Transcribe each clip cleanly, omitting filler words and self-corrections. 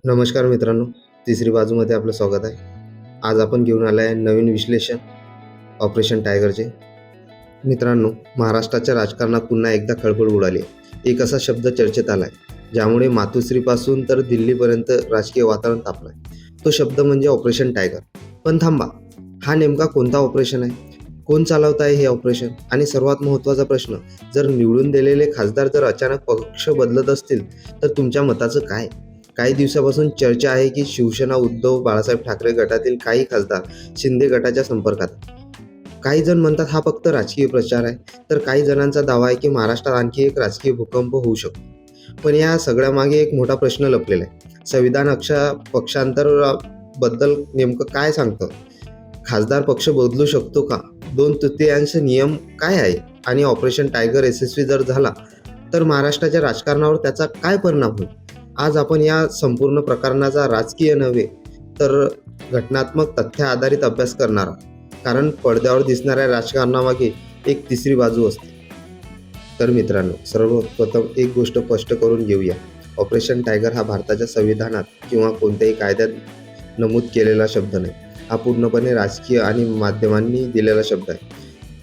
नमस्कार मित्रांनो, तिसरी बाजूमध्ये आपलं स्वागत आहे. आज आपण घेऊन आलं आहे नवीन विश्लेषण ऑपरेशन टायगरचे. मित्रांनो, महाराष्ट्राच्या राजकारणात पुन्हा एकदा खळबळ उडाली आहे. एक असा शब्द चर्चेत आला आहे, ज्यामुळे मातोश्रीपासून तर दिल्लीपर्यंत राजकीय वातावरण तापलं आहे. तो शब्द म्हणजे ऑपरेशन टायगर. पण थांबा, हा नेमका कोणता ऑपरेशन आहे? कोण चालवत आहे हे ऑपरेशन? आणि सर्वात महत्त्वाचा प्रश्न, जर निवडून दिलेले खासदार जर अचानक पक्ष बदलत असतील, तर तुमच्या मताचं काय? काही दिवसापासून चर्चा आहे की शिवसेना उद्धव बाळासाहेब ठाकरे गटातील काही खासदार शिंदे गटाच्या संपर्कात. काही जण म्हणतात हा फक्त राजकीय प्रचार आहे, तर काही जणांचा दावा आहे की महाराष्ट्रात आणखी एक राजकीय भूकंप होऊ शकतो. पण या सगळ्यामागे एक मोठा प्रश्न लपलेला आहे. संविधान पक्षांतर बद्दल नेमकं काय सांगतं? खासदार पक्ष बदलू शकतो का? 2/3 नियम काय आहे? आणि ऑपरेशन टायगर यशस्वी जर झाला तर महाराष्ट्राच्या राजकारणावर त्याचा काय परिणाम होईल? आज आपण या संपूर्ण प्रकरणाचा राजकीय नव्हे तर घटनात्मक तथ्य आधारित अभ्यास करणार आहोत. कारण पडद्यावर दिसणाऱ्या राजकारणामागे एक तिसरी बाजू असते. तर मित्रांनो, सर्वप्रथम एक गोष्ट स्पष्ट करून घेऊया. ऑपरेशन टायगर हा भारताच्या संविधानात किंवा कोणत्याही कायद्यात नमूद केलेला शब्द नाही. हा पूर्णपणे राजकीय आणि माध्यमांनी दिलेला शब्द आहे.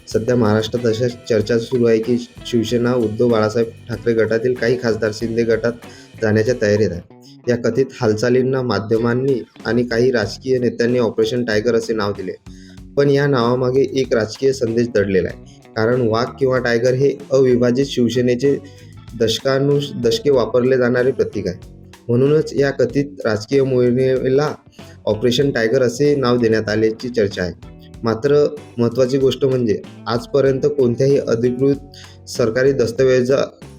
सध्या महाराष्ट्रात अशा चर्चा सुरू आहे की शिवसेना उद्धव बाळासाहेब ठाकरे गटातील काही खासदार शिंदे गटात जाण्याच्या तयारीत आहे. या कथित हालचालींना माध्यमांनी आणि काही राजकीय नेत्यांनी ऑपरेशन टायगर असे नाव दिले. पण या नावामागे एक राजकीय संदेश दडलेला आहे. कारण वाघ किंवा टायगर हे अविभाजित शिवसेनेचे दशके वापरले जाणारे प्रतीक आहे. म्हणूनच या कथित राजकीय मोहिमेला ऑपरेशन टायगर असे नाव देण्यात आल्याची चर्चा आहे. मात्र महत्त्वाची गोष्ट म्हणजे आजपर्यंत कोणत्याही अधिकृत सरकारी दस्तऐवज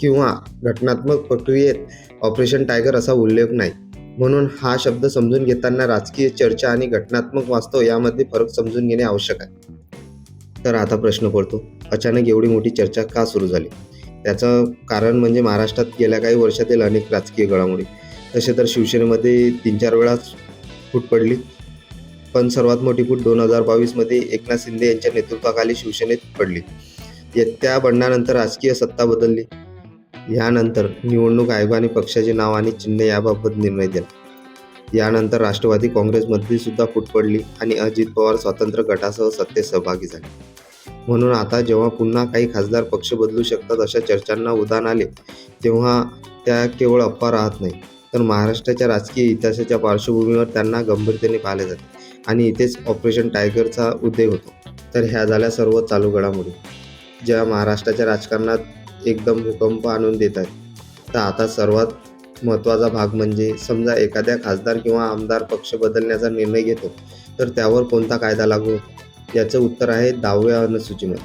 किंवा घटनात्मक प्रक्रियेत ऑपरेशन टायगर असा उल्लेख नाही. म्हणून हा शब्द समजून घेताना राजकीय चर्चा आणि घटनात्मक वास्तव यामध्ये फरक समजून घेणे आवश्यक आहे. तर आता प्रश्न पडतो, अचानक एवढी मोठी चर्चा का सुरू झाली? त्याचं कारण म्हणजे महाराष्ट्रात गेल्या काही वर्षातील अनेक राजकीय घडामोडी. तसे तर शिवसेनेमध्ये 3-4 वेळा फूट पडली, पण सर्वात मोठी फूट 2022मध्ये एकनाथ शिंदे यांच्या नेतृत्वाखाली शिवसेनेत पडली. त्या बंडानंतर राजकीय सत्ता बदलली. यानंतर निवडणूक आयोगाने पक्षाचे नाव आणि चिन्ह याबाबत निर्णय दिला. यानंतर राष्ट्रवादी काँग्रेसमध्ये सुद्धा फूट पडली आणि अजित पवार स्वतंत्र गटासह सत्तेत सहभागी झाले. म्हणून आता जेव्हा पुन्हा काही खासदार पक्ष बदलू शकतात अशा चर्चांना उधाण आले, तेव्हा त्या केवळ अफवा राहत नाही, तर महाराष्ट्राच्या राजकीय इतिहासाच्या पार्श्वभूमीवर त्यांना गंभीरतेने पाहिले जाते. आणि इथेच ऑपरेशन टायगरचा उदय होतो. तर ह्या झाल्या सर्व चालू घडामोडी, ज्या महाराष्ट्राच्या राजकारणात एकदम भूकंप आणून देत आहेत. तर आता सर्वात महत्त्वाचा भाग म्हणजे, समजा एखाद्या खासदार किंवा आमदार पक्ष बदलण्याचा निर्णय घेतो, तर त्यावर कोणता कायदा लागू होतो? याचं उत्तर आहे 10व्या अनुसूचीमध्ये.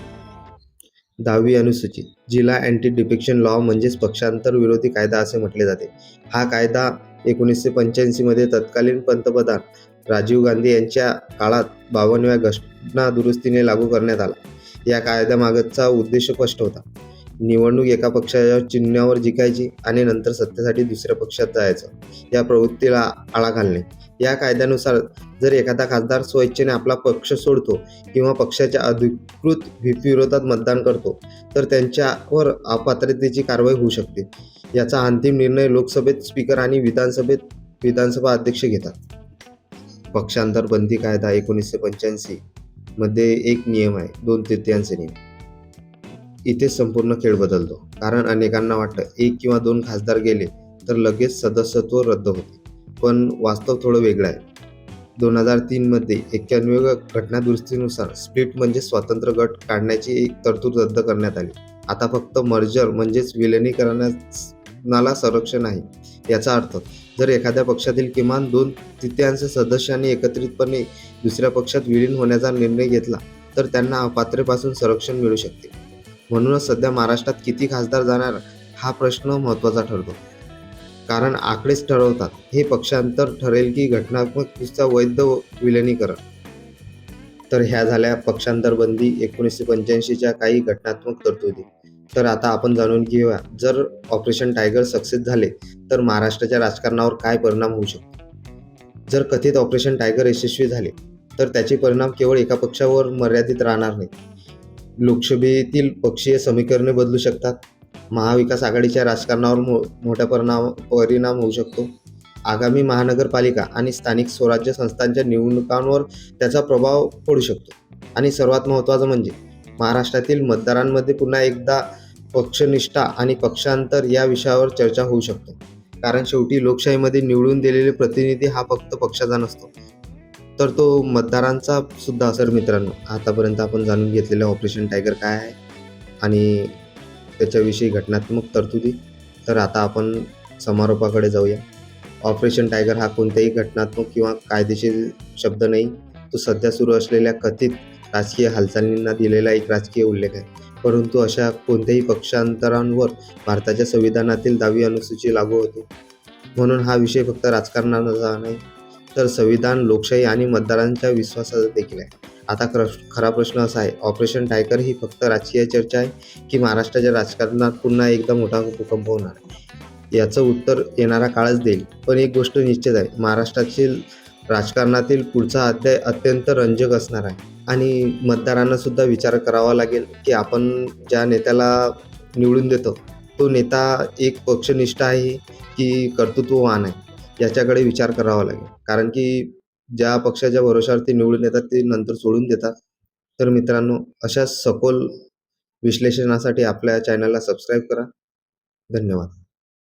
10वी अनुसूची, जिला अँटी डिफेक्शन लॉ म्हणजेच पक्षांतर विरोधी कायदा असे म्हटले जाते. हा कायदा 1985मध्ये तत्कालीन पंतप्रधान राजीव गांधी यांच्या काळात 52व्या घटना दुरुस्तीने लागू करण्यात आला. या कायद्यामागचा उद्देश स्पष्ट होता. निवडणूक एका पक्षाच्या चिन्हावर जिंकायची आणि नंतर सत्तेसाठी दुसऱ्या पक्षात जायचं, या प्रवृत्तीला आळा घालणे. या कायद्यानुसार जर एखादा खासदार स्वइच्छेने आपला पक्ष सोडतो किंवा पक्षाच्या अधिकृत व्हीपविरोधात मतदान करतो, तर त्यांच्यावर अपात्रतेची कारवाई होऊ शकते. याचा अंतिम निर्णय लोकसभेत स्पीकर आणि विधानसभा अध्यक्ष घेतात. पक्षांतर बंदी कायदा 1985 मध्ये एक नियम आहे, 2/3 नियम. इथेच संपूर्ण खेळ बदलतो. कारण अनेकांना वाटतं 1 किंवा 2 खासदार गेले तर लगेच सदस्यत्व रद्द होते. पण वास्तव थोडं वेगळं आहे. 2003मध्ये 91व्या घटना दुरुस्तीनुसार स्प्लिट म्हणजे स्वतंत्र गट काढण्याची एक तरतूद रद्द करण्यात आली. आता फक्त मर्जर म्हणजेच विलिनीकरणाला संरक्षण आहे. याचा अर्थ, जर एखाद्या पक्षातील किमान 2/3 सदस्यांनी एकत्रितपणे दुसऱ्या पक्षात विलीन होण्याचा निर्णय घेतला, तर त्यांना अपात्रतेपासून संरक्षण मिळू शकते. म्हणूनच सध्या महाराष्ट्रात किती खासदार जाणार हा प्रश्न महत्त्वाचा ठरतो. कारण आकडेच ठरवतात हे पक्षांतर ठरेल की घटनात्मक वैध विलिनीकरण. तर ह्या झाल्या पक्षांतर बंदी 1985च्या काही घटनात्मक तरतुदी. तर आता आपण जाणून घेऊया, जर ऑपरेशन टायगर सक्सेस झाले तर महाराष्ट्राच्या राजकारणावर काय परिणाम होऊ शकतो. जर कथित ऑपरेशन टायगर यशस्वी झाले तर त्याचे परिणाम केवळ एका पक्षावर मर्यादित राहणार नाही. लोकसभेतील पक्षीय समीकरणे बदलू शकतात. महाविकास आघाडीच्या राजकारणावर मोठा परिणाम होऊ शकतो. आगामी महानगरपालिका आणि स्थानिक स्वराज्य संस्थांच्या निवडणुकांवर त्याचा प्रभाव पडू शकतो. आणि सर्वात महत्त्वाचं म्हणजे महाराष्ट्रातील मतदारांमध्ये पुन्हा एकदा पक्षनिष्ठा आणि पक्षांतर या विषयावर चर्चा होऊ शकतो. कारण शेवटी लोकशाहीमध्ये निवडून दिलेले प्रतिनिधी हा फक्त पक्षाचा नसतो, तर तो मतदारांचा सुद्धा असेल. मित्रांनो, आतापर्यंत आपण जाणून घेतलेलं ऑपरेशन टायगर काय आहे आणि त्याच्याविषयी घटनात्मक तरतुदी. तर आता आपण समारोपाकडे जाऊया. ऑपरेशन टायगर हा कोणत्याही घटनात्मक किंवा कायदेशीर शब्द नाही. तो सध्या सुरू असलेल्या कथित राजकीय हालचालींना दिलेला एक राजकीय उल्लेख आहे. परंतु अशा कोणत्याही पक्षांतरांवर भारताच्या संविधानातील 10वी अनुसूची लागू होते. म्हणून हा विषय फक्त राजकारणाचा नाही, तर संविधान, लोकशाही आणि मतदारांच्या विश्वासाचा देखील आहे. आता खरा प्रश्न असा आहे, ऑपरेशन टायगर ही फक्त राजकीय चर्चा आहे की महाराष्ट्राच्या राजकारणात पुन्हा एकदा मोठा भूकंप होणार आहे? याचं उत्तर येणारा काळच देईल. पण एक गोष्ट निश्चित आहे, महाराष्ट्रातील राजकारणातील पुढचा अध्याय अत्यंत रंजक असणार आहे. आणि मतदारांना सुद्धा विचार करावा लागेल की आपण ज्या नेत्याला निवडून देतो, तो नेता एक पक्षनिष्ठ आहे की कर्तृत्ववान आहे, याच्याकडे विचार करावा लागेल. कारण की ज्या पक्षाच्या भरोश्यावर ते निवडून येतात ते नंतर सोडून देतात. तर मित्रांनो, अशा सखोल विश्लेषणासाठी आपल्या चॅनलला सबस्क्राईब करा. धन्यवाद.